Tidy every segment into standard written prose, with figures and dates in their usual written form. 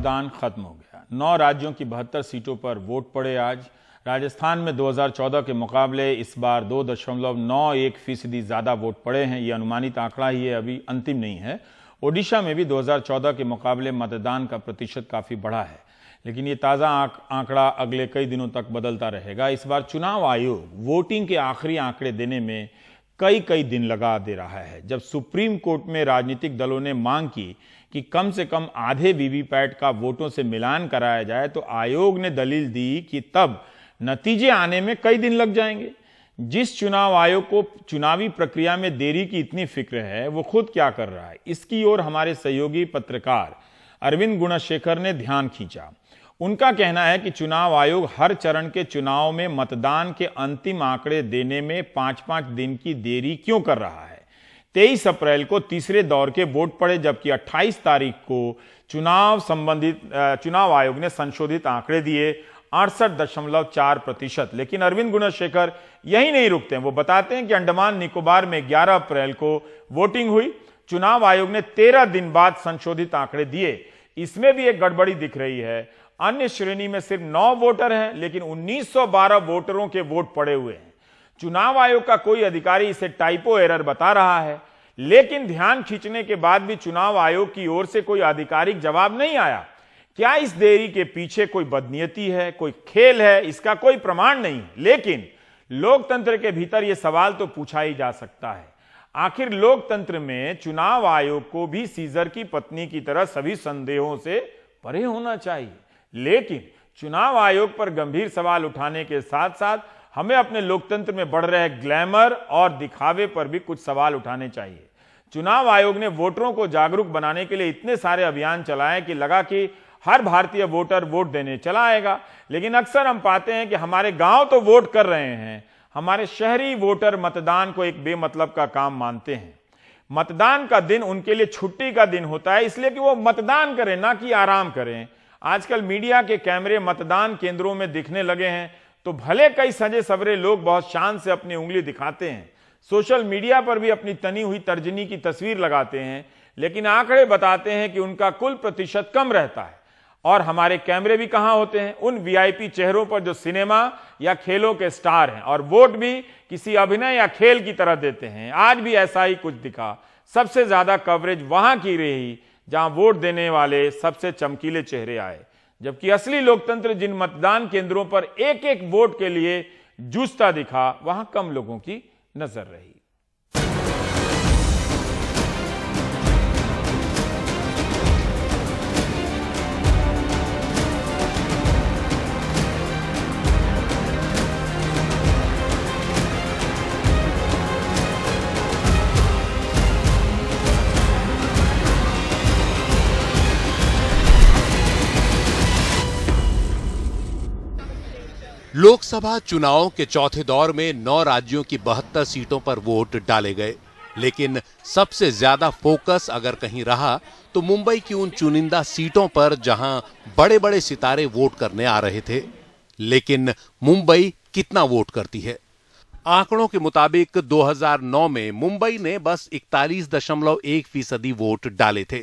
मतदान खत्म हो गया। 9 राज्यों की 72 सीटों पर वोट पड़े आज। राजस्थान में 2014 के मुकाबले इस बार 2.91% ज़्यादा वोट पड़े हैं। ये अनुमानित आंकड़ा ही है, अभी अंतिम नहीं है। ओडिशा में भी 2014 के मुकाबले मतदान का प्रतिशत काफ़ी बढ़ा है, लेकिन ये ताज़ा आंकड़ा अगले कई दिनों तक बदलता रहेगा। इस बार चुनाव आयोग वोटिंग के आखिरी आंकड़े देने में कई दिन लगा दे रहा है। जब सुप्रीम कोर्ट में राजनीतिक दलों ने मांग की कि कम से कम आधे वीवीपैट का वोटों से मिलान कराया जाए, तो आयोग ने दलील दी कि तब नतीजे आने में कई दिन लग जाएंगे। जिस चुनाव आयोग को चुनावी प्रक्रिया में देरी की इतनी फिक्र है, वो खुद क्या कर रहा है, इसकी ओर हमारे सहयोगी पत्रकार अरविंद गुणशेखर ने ध्यान खींचा। उनका कहना है कि चुनाव आयोग हर चरण के चुनाव में मतदान के अंतिम आंकड़े देने में 5-5 दिन की देरी क्यों कर रहा है। 23 अप्रैल को तीसरे दौर के वोट पड़े, जबकि 28 तारीख को चुनाव आयोग ने संशोधित आंकड़े दिए 68.4%। लेकिन अरविंद गुणशेखर यही नहीं रुकते हैं। वो बताते हैं कि अंडमान निकोबार में 11 अप्रैल को वोटिंग हुई। चुनाव आयोग ने 13 दिन बाद संशोधित आंकड़े दिए। इसमें भी एक गड़बड़ी दिख रही है। अन्य श्रेणी में सिर्फ 9 वोटर हैं, लेकिन 1912 वोटरों के वोट पड़े हुए हैं। चुनाव आयोग का कोई अधिकारी इसे टाइपो एरर बता रहा है, लेकिन ध्यान खींचने के बाद भी चुनाव आयोग की ओर से कोई आधिकारिक जवाब नहीं आया। क्या इस देरी के पीछे कोई बदनीयती है, कोई खेल है, इसका कोई प्रमाण नहीं, लेकिन लोकतंत्र के भीतर यह सवाल तो पूछा ही जा सकता है। आखिर लोकतंत्र में चुनाव आयोग को भी सीजर की पत्नी की तरह सभी संदेहों से परे होना चाहिए। लेकिन चुनाव आयोग पर गंभीर सवाल उठाने के साथ साथ हमें अपने लोकतंत्र में बढ़ रहे ग्लैमर और दिखावे पर भी कुछ सवाल उठाने चाहिए। चुनाव आयोग ने वोटरों को जागरूक बनाने के लिए इतने सारे अभियान चलाए कि लगा कि हर भारतीय वोटर वोट देने चला आएगा, लेकिन अक्सर हम पाते हैं कि हमारे गांव तो वोट कर रहे हैं, हमारे शहरी वोटर मतदान को एक बेमतलब का काम मानते हैं। मतदान का दिन उनके लिए छुट्टी का दिन होता है, इसलिए कि वो मतदान करें, ना कि आराम करें। आजकल मीडिया के कैमरे मतदान केंद्रों में दिखने लगे हैं, तो भले कई सजे सवरे लोग बहुत शान से अपनी उंगली दिखाते हैं, सोशल मीडिया पर भी अपनी तनी हुई तर्जनी की तस्वीर लगाते हैं, लेकिन आंकड़े बताते हैं कि उनका कुल प्रतिशत कम रहता है। और हमारे कैमरे भी कहां होते हैं? उन वीआईपी चेहरों पर जो सिनेमा या खेलों के स्टार हैं, और वोट भी किसी अभिनय या खेल की तरह देते हैं। आज भी ऐसा ही कुछ दिखा। सबसे ज्यादा कवरेज वहां की रही जहां वोट देने वाले सबसे चमकीले चेहरे आए, जबकि असली लोकतंत्र जिन मतदान केंद्रों पर एक एक वोट के लिए जूझता दिखा, वहां कम लोगों की नजर रही। लोकसभा चुनावों के चौथे दौर में 9 राज्यों की 72 सीटों पर वोट डाले गए, लेकिन सबसे ज्यादा फोकस अगर कहीं रहा तो मुंबई की उन चुनिंदा सीटों पर जहां बड़े बड़े सितारे वोट करने आ रहे थे। लेकिन मुंबई कितना वोट करती है? आंकड़ों के मुताबिक 2009 में मुंबई ने बस 41.1% वोट डाले थे।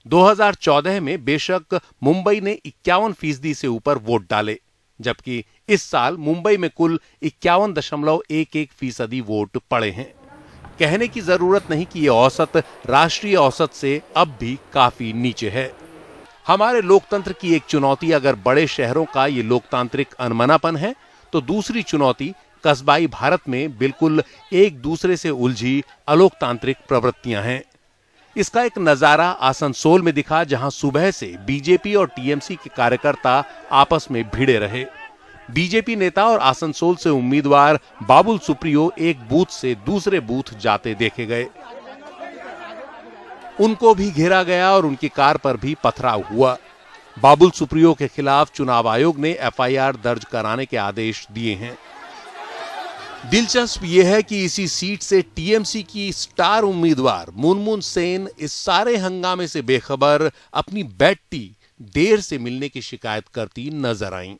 2014 में बेशक मुंबई ने 51% से ऊपर वोट डाले, जबकि इस साल मुंबई में कुल 51.11% वोट पड़े हैं। कहने की जरूरत नहीं कि यह औसत राष्ट्रीय औसत से अब भी काफी नीचे है। हमारे लोकतंत्र की एक चुनौती अगर बड़े शहरों का ये लोकतांत्रिक अनमनापन है, तो दूसरी चुनौती कस्बाई भारत में बिल्कुल एक दूसरे से उलझी अलोकतांत्रिक प्रवृत्तियां हैं। इसका एक नजारा आसनसोल में दिखा, जहां सुबह से बीजेपी और टीएमसी के कार्यकर्ता आपस में भिड़े रहे। बीजेपी नेता और आसनसोल से उम्मीदवार बाबुल सुप्रियो एक बूथ से दूसरे बूथ जाते देखे गए। उनको भी घेरा गया और उनकी कार पर भी पथराव हुआ। बाबुल सुप्रियो के खिलाफ चुनाव आयोग ने एफआईआर दर्ज कराने के आदेश दिए हैं। दिलचस्प यह है कि इसी सीट से टीएमसी की स्टार उम्मीदवार मुनमुन सेन इस सारे हंगामे से बेखबर अपनी बेटी देर से मिलने की शिकायत करती नजर आईं।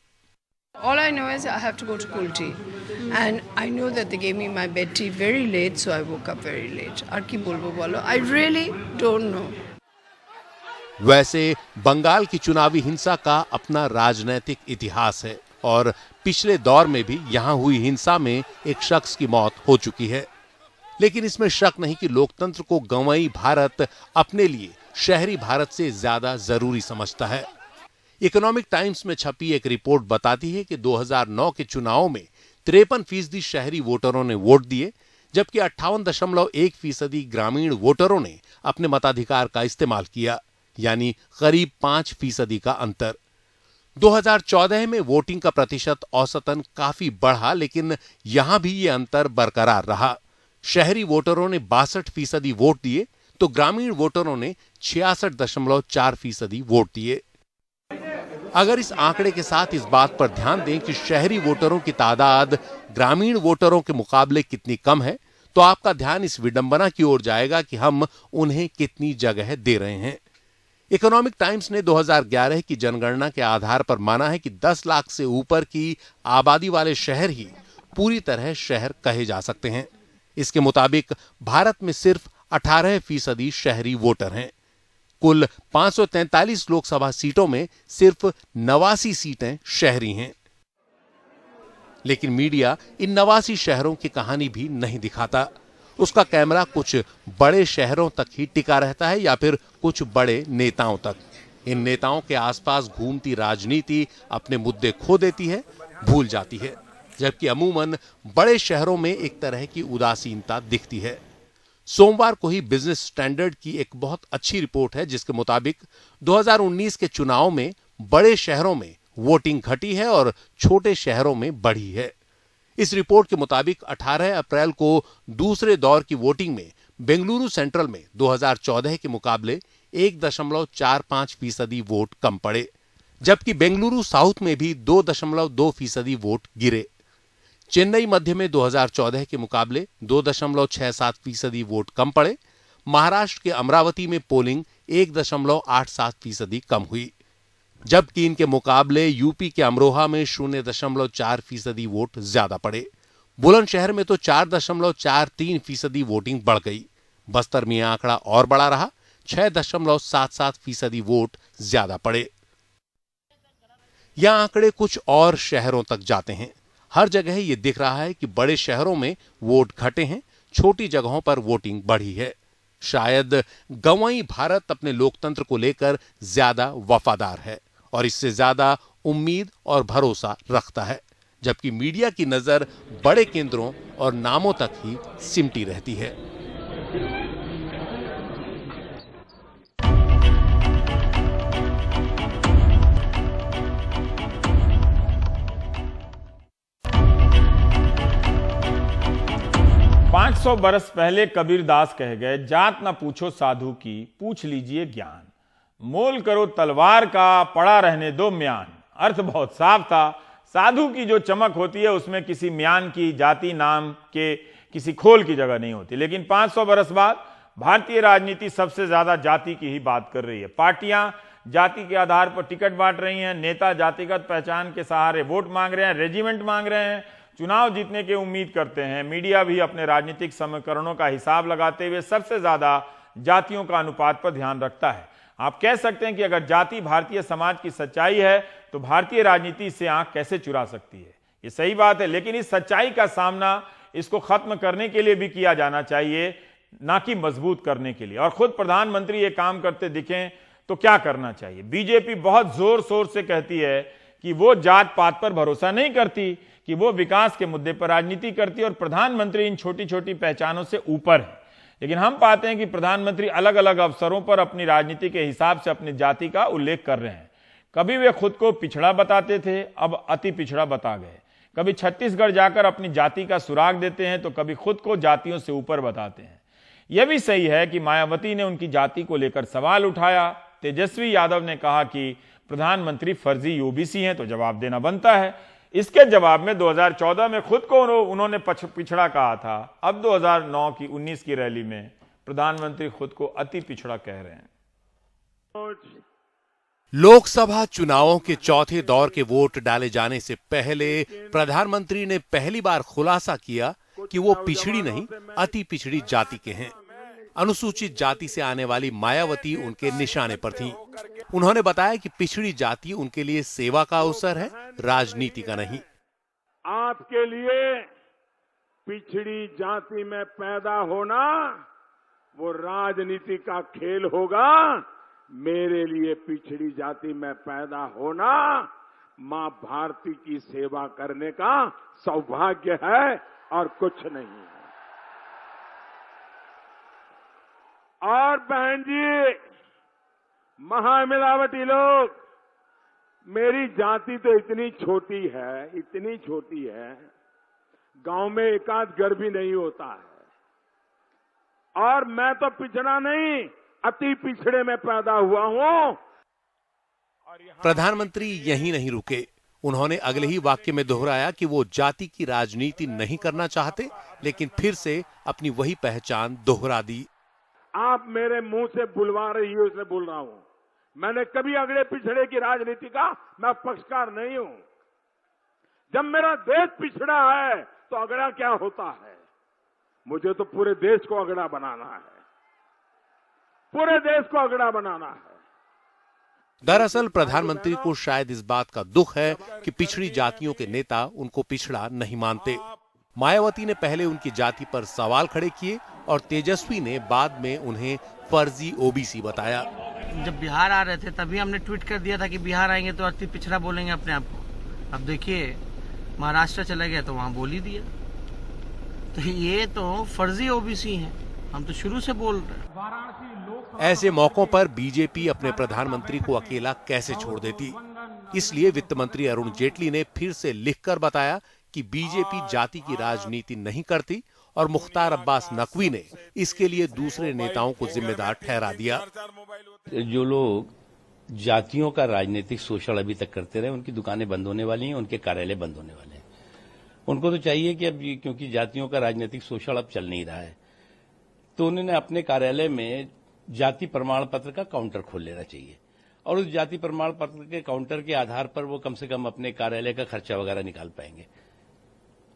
All I know is I have to go to Kulti, and I know that they gave me my bed tea very late, so I woke up very late. Ar ki bolbo bolo? I really don't know. वैसे बंगाल की चुनावी हिंसा का अपना राजनीतिक इतिहास है और पिछले दौर में भी यहां हुई हिंसा में एक शख्स की मौत हो चुकी है। लेकिन इसमें शक नहीं कि लोकतंत्र को गंवाई भारत अपने लिए शहरी भारत से ज्यादा जरूरी समझता है। इकोनॉमिक टाइम्स में छपी एक रिपोर्ट बताती है कि 2009 के चुनाव में 53% शहरी वोटरों ने वोट दिए, जबकि 58.1% ग्रामीण वोटरों ने अपने मताधिकार का इस्तेमाल किया, यानी करीब 5% का अंतर। 2014 में वोटिंग का प्रतिशत औसतन काफी बढ़ा, लेकिन यहां भी ये अंतर बरकरार रहा। शहरी वोटरों ने 62% वोट दिए तो ग्रामीण वोटरों ने 66.4% वोट दिए। अगर इस आंकड़े के साथ इस बात पर ध्यान दें कि शहरी वोटरों की तादाद ग्रामीण वोटरों के मुकाबले कितनी कम है, तो आपका ध्यान इस विडंबना की ओर जाएगा कि हम उन्हें कितनी जगह दे रहे हैं। इकोनॉमिक टाइम्स ने 2011 की जनगणना के आधार पर माना है कि 10 लाख से ऊपर की आबादी वाले शहर ही पूरी तरह शहर कहे जा सकते हैं। इसके मुताबिक भारत में सिर्फ 18% शहरी वोटर हैं। कुल 543 लोकसभा सीटों में सिर्फ 89 सीटें शहरी हैं। लेकिन मीडिया इन 89 शहरों की कहानी भी नहीं दिखाता। उसका कैमरा कुछ बड़े शहरों तक ही टिका रहता है या फिर कुछ बड़े नेताओं तक। इन नेताओं के आसपास घूमती राजनीति अपने मुद्दे खो देती है, भूल जाती है, जबकि अमूमन बड़े शहरों में एक तरह की उदासीनता दिखती है। सोमवार को ही बिजनेस स्टैंडर्ड की एक बहुत अच्छी रिपोर्ट है, जिसके मुताबिक 2019 के चुनाव में बड़े शहरों में वोटिंग घटी है और छोटे शहरों में बढ़ी है। इस रिपोर्ट के मुताबिक 18 अप्रैल को दूसरे दौर की वोटिंग में बेंगलुरु सेंट्रल में 2014 के मुकाबले 1.45% वोट कम पड़े, जबकि बेंगलुरु साउथ में भी 2.2% वोट गिरे। चेन्नई मध्य में 2014 के मुकाबले 2.67% वोट कम पड़े। महाराष्ट्र के अमरावती में पोलिंग 1.87% कम हुई, जबकि इनके मुकाबले यूपी के अमरोहा में 0.4% वोट ज्यादा पड़े। बुलंदशहर में तो 4.43% वोटिंग बढ़ गई। बस्तर में आंकड़ा और बड़ा रहा, 6.77% वोट ज्यादा पड़े। यह आंकड़े कुछ और शहरों तक जाते हैं। हर जगह यह दिख रहा है कि बड़े शहरों में वोट घटे हैं, छोटी जगहों पर वोटिंग बढ़ी है। शायद गंवाई भारत अपने लोकतंत्र को लेकर ज्यादा वफादार है और इससे ज्यादा उम्मीद और भरोसा रखता है, जबकि मीडिया की नजर बड़े केंद्रों और नामों तक ही सिमटी रहती है। पांच 500 बरस पहले कबीरदास कह गए, जात ना पूछो साधु की, पूछ लीजिए ज्ञान। मोल करो तलवार का, पड़ा रहने दो म्यान। अर्थ बहुत साफ था। साधु की जो चमक होती है उसमें किसी म्यान की, जाति नाम के किसी खोल की जगह नहीं होती। लेकिन 500 बरस बाद भारतीय राजनीति सबसे ज्यादा जाति की ही बात कर रही है। पार्टियां जाति के आधार पर टिकट बांट रही हैं, नेता जातिगत पहचान के सहारे वोट मांग रहे हैं, रेजिमेंट मांग रहे हैं, चुनाव जीतने की उम्मीद करते हैं। मीडिया भी अपने राजनीतिक समीकरणों का हिसाब लगाते हुए सबसे ज्यादा जातियों का अनुपात पर ध्यान रखता है। आप कह सकते हैं कि अगर जाति भारतीय समाज की सच्चाई है तो भारतीय राजनीति इससे आंख कैसे चुरा सकती है। ये सही बात है, लेकिन इस सच्चाई का सामना इसको खत्म करने के लिए भी किया जाना चाहिए, ना कि मजबूत करने के लिए। और खुद प्रधानमंत्री ये काम करते दिखें तो क्या करना चाहिए। बीजेपी बहुत जोर शोर से कहती है कि वो जात पात पर भरोसा नहीं करती, कि वो विकास के मुद्दे पर राजनीति करती है और प्रधानमंत्री इन छोटी छोटी पहचानों से ऊपर है। लेकिन हम पाते हैं कि प्रधानमंत्री अलग अलग अवसरों पर अपनी राजनीति के हिसाब से अपनी जाति का उल्लेख कर रहे हैं। कभी वे खुद को पिछड़ा बताते थे, अब अति पिछड़ा बता गए। कभी छत्तीसगढ़ जाकर अपनी जाति का सुराग देते हैं तो कभी खुद को जातियों से ऊपर बताते हैं। यह भी सही है कि मायावती ने उनकी जाति को लेकर सवाल उठाया। तेजस्वी यादव ने कहा कि प्रधानमंत्री फर्जी ओबीसी हैं, तो जवाब देना बनता है। इसके जवाब में 2014 में खुद को उन्होंने पिछड़ा कहा था। अब 2009 की 19 की रैली में प्रधानमंत्री खुद को अति पिछड़ा कह रहे हैं। लोकसभा चुनावों के चौथे दौर के वोट डाले जाने से पहले प्रधानमंत्री ने पहली बार खुलासा किया कि वो पिछड़ी नहीं, अति पिछड़ी जाति के हैं। अनुसूचित जाति से आने वाली मायावती उनके निशाने पर थीं। उन्होंने बताया कि पिछड़ी जाति उनके लिए सेवा का अवसर है, राजनीति का नहीं। आपके लिए पिछड़ी जाति में पैदा होना वो राजनीति का खेल होगा, मेरे लिए पिछड़ी जाति में पैदा होना मां भारती की सेवा करने का सौभाग्य है और कुछ नहीं है। और बहन जी, महामिलावटी लोग, मेरी जाति तो इतनी छोटी है, गांव में एक आध घर भी नहीं होता है। और मैं तो पिछड़ा नहीं, अति पिछड़े में पैदा हुआ हूं। प्रधानमंत्री यहीं नहीं रुके। उन्होंने अगले ही वाक्य में दोहराया कि वो जाति की राजनीति नहीं करना चाहते, लेकिन फिर से अपनी वही पहचान दोहरा दी। आप मेरे मुंह से बुलवा रही हो, इसलिए बोल रहा हूं। मैंने कभी अगड़े पिछड़े की राजनीति का मैं पक्षकार नहीं हूं। जब मेरा देश पिछड़ा है तो अगड़ा क्या होता है? मुझे तो पूरे देश को अगड़ा बनाना है, पूरे देश को अगड़ा बनाना है। दरअसल प्रधानमंत्री को शायद इस बात का दुख है कि पिछड़ी जातियों के नेता उनको पिछड़ा नहीं मानते। मायावती ने पहले उनकी जाति पर सवाल खड़े किए और तेजस्वी ने बाद में उन्हें फर्जी ओबीसी बताया। जब बिहार आ रहे थे तभी हमने ट्वीट कर दिया था कि बिहार आएंगे तो अति पिछड़ा बोलेंगे अपने आप को। अब देखिए महाराष्ट्र चले गए तो वहां बोल ही दिया। तो ये तो फर्जी ओबीसी हैं, हम तो शुरू से बोल रहे हैं। ऐसे मौकों पर बीजेपी अपने प्रधानमंत्री को अकेला कैसे छोड़ देती? इसलिए वित्त मंत्री अरुण जेटली ने फिर से लिखकर बताया कि बीजेपी जाति की राजनीति नहीं करती और मुख्तार अब्बास नकवी ने इसके लिए दूसरे नेताओं को जिम्मेदार ठहरा दिया। जो लोग जातियों का राजनीतिक शोषण अभी तक करते रहे, उनकी दुकानें बंद होने वाली हैं, उनके कार्यालय बंद होने वाले हैं। उनको तो चाहिए कि अब क्योंकि जातियों का राजनीतिक शोषण अब चल नहीं रहा है, तो उन्होंने अपने कार्यालय में जाति प्रमाण पत्र का काउंटर खोल लेना चाहिए और उस जाति प्रमाण पत्र के काउंटर के आधार पर वो कम से कम अपने कार्यालय का खर्चा वगैरह निकाल पाएंगे।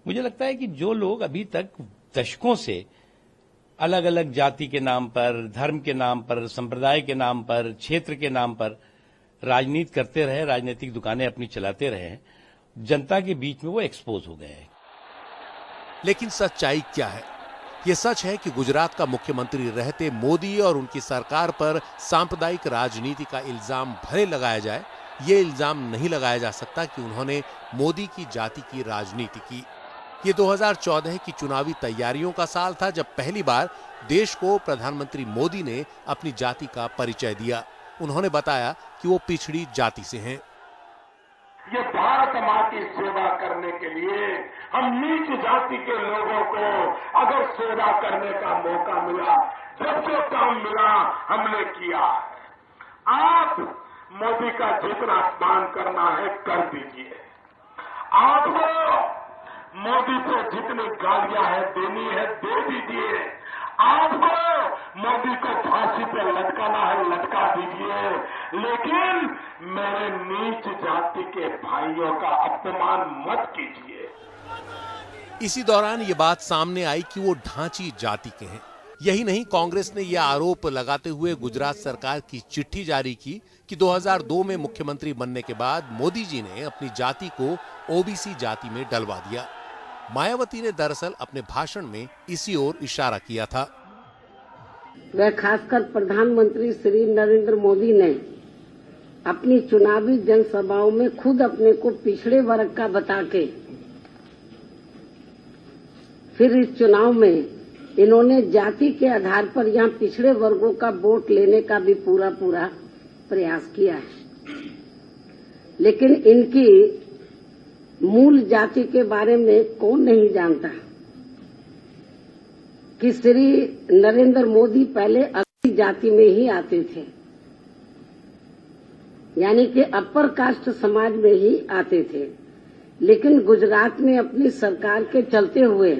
मुझे लगता है कि जो लोग अभी तक दशकों से अलग अलग जाति के नाम पर, धर्म के नाम पर, संप्रदाय के नाम पर, क्षेत्र के नाम पर राजनीति करते रहे, राजनीतिक दुकानें अपनी चलाते रहे, जनता के बीच में वो एक्सपोज हो गए हैं। लेकिन सच्चाई क्या है? ये सच है कि गुजरात का मुख्यमंत्री रहते मोदी और उनकी सरकार पर सांप्रदायिक राजनीति का इल्जाम भले लगाया जाए, ये इल्जाम नहीं लगाया जा सकता कि उन्होंने मोदी की जाति की राजनीति की। ये 2014 की चुनावी तैयारियों का साल था जब पहली बार देश को प्रधानमंत्री मोदी ने अपनी जाति का परिचय दिया। उन्होंने बताया कि वो पिछड़ी जाति से हैं। ये भारत मां की सेवा करने के लिए हम नीच जाति के लोगों को अगर सेवा करने का मौका मिला, जब जो काम मिला हमने किया। आप मोदी का जितना अपमान करना है कर दीजिए। आपको मोदी से जितनी गालियां है देनी है दे दीजिए। आपको मोदी को फांसी पे लटकाना है लटका दीजिए, लेकिन मेरे नीच जाति के भाइयों का अपमान मत कीजिए। इसी दौरान ये बात सामने आई कि वो ढांची जाति के हैं। यही नहीं, कांग्रेस ने यह आरोप लगाते हुए गुजरात सरकार की चिट्ठी जारी की कि 2002 में मुख्यमंत्री बनने के बाद मोदी जी ने अपनी जाति को ओबीसी जाति में डलवा दिया। मायावती ने दरअसल अपने भाषण में इसी ओर इशारा किया था। वह खासकर प्रधानमंत्री श्री नरेंद्र मोदी ने अपनी चुनावी जनसभाओं में खुद अपने को पिछड़े वर्ग का बता के फिर इस चुनाव में इन्होंने जाति के आधार पर यहाँ पिछड़े वर्गों का वोट लेने का भी पूरा प्रयास किया है। लेकिन इनकी मूल जाति के बारे में कौन नहीं जानता कि श्री नरेंद्र मोदी पहले अगड़ी जाति में ही आते थे, यानी कि अपर कास्ट समाज में ही आते थे। लेकिन गुजरात में अपनी सरकार के चलते हुए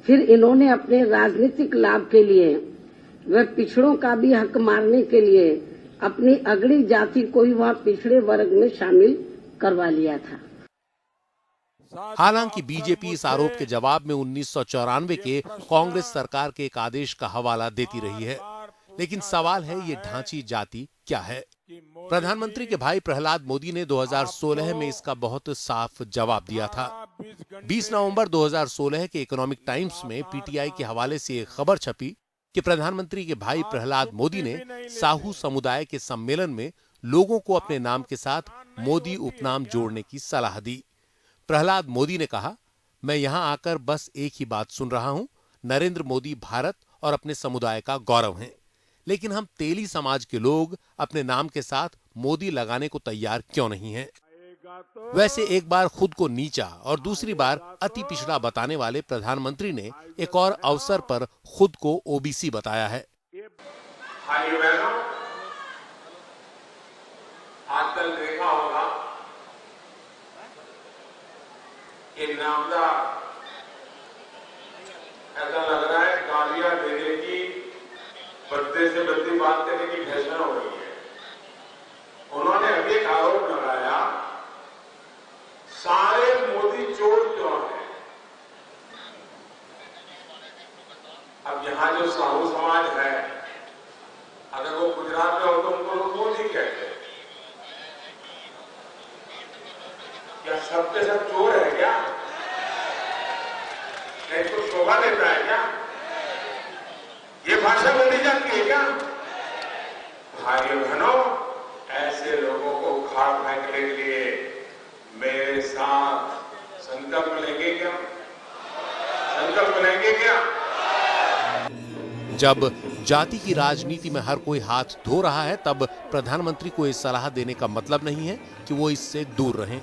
फिर इन्होंने अपने राजनीतिक लाभ के लिए व पिछड़ों का भी हक मारने के लिए अपनी अगड़ी जाति को ही वह पिछड़े वर्ग में शामिल करवा लिया था। हालांकि बीजेपी इस आरोप के जवाब में 1994 के कांग्रेस सरकार के एक आदेश का हवाला देती रही है। लेकिन सवाल है, ये ढांची जाति क्या है? प्रधानमंत्री के भाई प्रहलाद मोदी ने 2016 में इसका बहुत साफ जवाब दिया था। 20 नवंबर 2016 के इकोनॉमिक टाइम्स में पीटीआई के हवाले से एक खबर छपी कि प्रधानमंत्री के भाई प्रहलाद मोदी ने साहू समुदाय के सम्मेलन में लोगों को अपने नाम के साथ मोदी उपनाम जोड़ने की सलाह दी। प्रहलाद मोदी ने कहा, मैं यहां आकर बस एक ही बात सुन रहा हूं, नरेंद्र मोदी भारत और अपने समुदाय का गौरव हैं, लेकिन हम तेली समाज के लोग अपने नाम के साथ मोदी लगाने को तैयार क्यों नहीं हैं? वैसे एक बार खुद को नीचा और दूसरी बार अति पिछड़ा बताने वाले प्रधानमंत्री ने एक और अवसर पर खुद को ओबीसी बताया है। आजकल देखा होगा कि नामदा ऐसा लग रहा है गालियां देने की, बदले से बदली बात करने की फैशन हो रही है। उन्होंने अभी एक आरोप लगाया, सारे मोदी चोर क्यों हैं? अब यहां जो साहू समाज है, अगर वो गुजरात में हो तो उनको लोग मोदी कहते हैं। क्या सबके सब चोर है क्या? क्या इसको शोभा देता है क्या? ये भाषा बोली जाती है क्या? भाइयों बहनों, ऐसे लोगों को उखाड़ फेंकने के लिए मेरे साथ संकल्प लेंगे क्या? संकल्प लेंगे क्या? जब जाति की राजनीति में हर कोई हाथ धो रहा है, तब प्रधानमंत्री को ये सलाह देने का मतलब नहीं है कि वो इससे दूर रहें।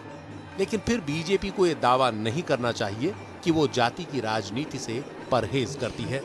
लेकिन फिर बीजेपी को ये दावा नहीं करना चाहिए कि वो जाति की राजनीति से परहेज करती है।